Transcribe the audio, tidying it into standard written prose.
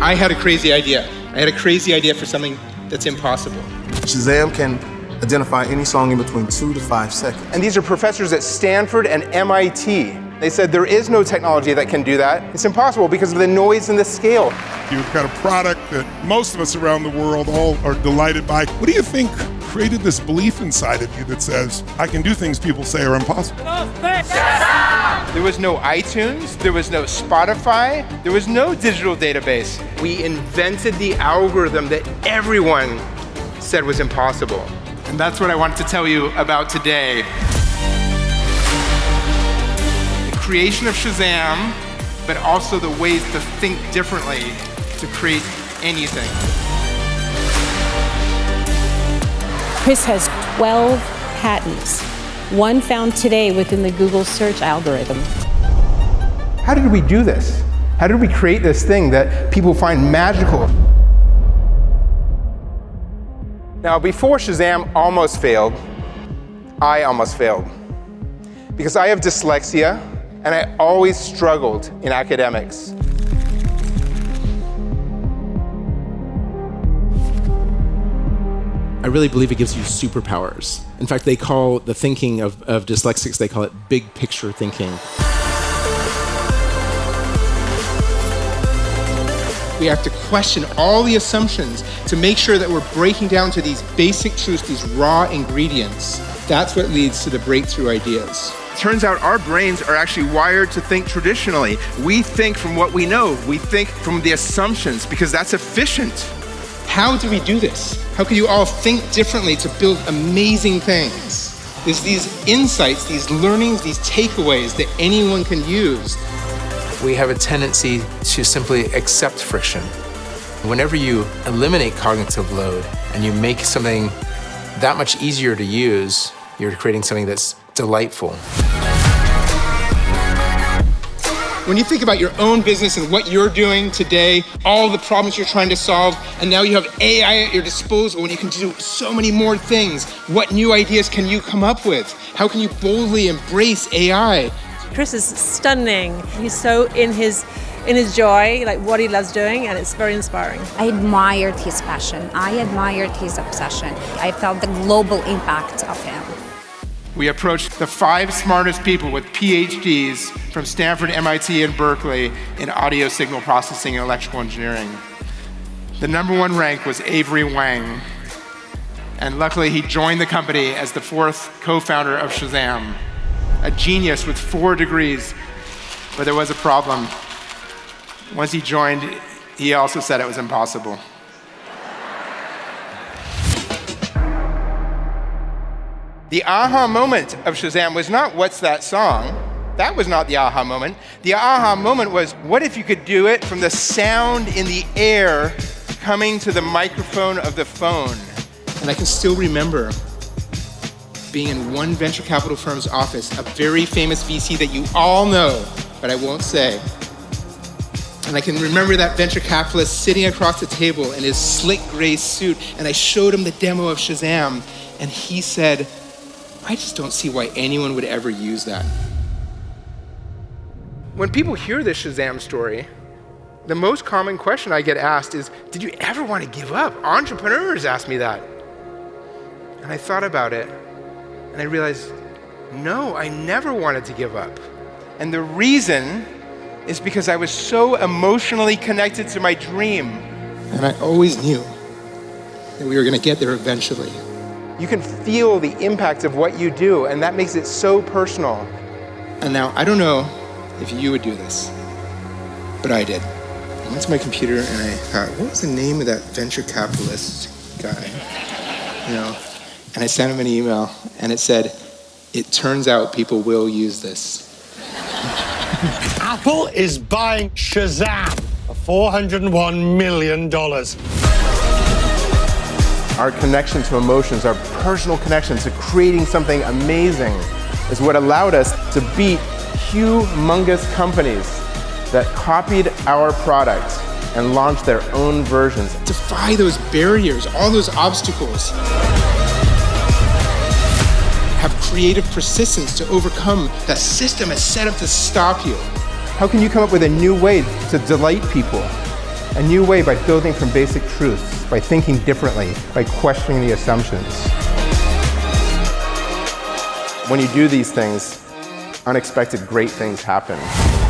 I had a crazy idea. I had a crazy idea for something that's impossible. Shazam can identify any song in between 2 to 5 seconds. And these are professors at Stanford and MIT. They said there is no technology that can do that. It's impossible because of the noise and the scale. You've got a product that most of us around the world all are delighted by. What do you think created this belief inside of you that says, I can do things people say are impossible? There was no iTunes, there was no Spotify, there was no digital database. We invented the algorithm that everyone said was impossible. And that's what I wanted to tell you about today. The creation of Shazam, but also the ways to think differently to create anything. Chris has 12 patents, one found today within the Google search algorithm. How did we do this? How did we create this thing that people find magical? Now, before Shazam almost failed, I almost failed. Because I have dyslexia, and I always struggled in academics. I really believe it gives you superpowers. In fact, they call the thinking of dyslexics, they call it big picture thinking. We have to question all the assumptions to make sure that we're breaking down to these basic truths, these raw ingredients. That's what leads to the breakthrough ideas. Turns out our brains are actually wired to think traditionally. We think from what we know. We think from the assumptions because that's efficient. How do we do this? How can you all think differently to build amazing things? There's these insights, these learnings, these takeaways that anyone can use. We have a tendency to simply accept friction. Whenever you eliminate cognitive load and you make something that much easier to use, you're creating something that's delightful. When you think about your own business and what you're doing today, all the problems you're trying to solve, and now you have AI at your disposal and you can do so many more things, what new ideas can you come up with? How can you boldly embrace AI? Chris is stunning. He's so in his joy, like what he loves doing, and it's very inspiring. I admired his passion. I admired his obsession. I felt the global impact of him. We approached the 5 smartest people with PhDs from Stanford, MIT, and Berkeley in audio signal processing and electrical engineering. The number 1 rank was Avery Wang, and luckily he joined the company as the 4th co-founder of Shazam. A genius with 4 degrees, but there was a problem. Once he joined, he also said it was impossible. The aha moment of Shazam was not, what's that song? That was not the aha moment. The aha moment was, what if you could do it from the sound in the air coming to the microphone of the phone? And I can still remember being in one venture capital firm's office, a very famous VC that you all know, but I won't say. And I can remember that venture capitalist sitting across the table in his slick gray suit, and I showed him the demo of Shazam, and he said, I just don't see why anyone would ever use that. When people hear this Shazam story, the most common question I get asked is, did you ever want to give up? Entrepreneurs ask me that. And I thought about it, and I realized, no, I never wanted to give up. And the reason is because I was so emotionally connected to my dream. And I always knew that we were going to get there eventually. You can feel the impact of what you do, and that makes it so personal. And now, I don't know if you would do this, but I did. I went to my computer and I thought, what was the name of that venture capitalist guy? And I sent him an email, and it said, it turns out people will use this. Apple is buying Shazam for $401 million. Our connection to emotions, our personal connection to creating something amazing is what allowed us to beat humongous companies that copied our product and launched their own versions. Defy those barriers, all those obstacles. Have creative persistence to overcome that system is set up to stop you. How can you come up with a new way to delight people? a new way by building from basic truths, by thinking differently, by questioning the assumptions. When you do these things, unexpected great things happen.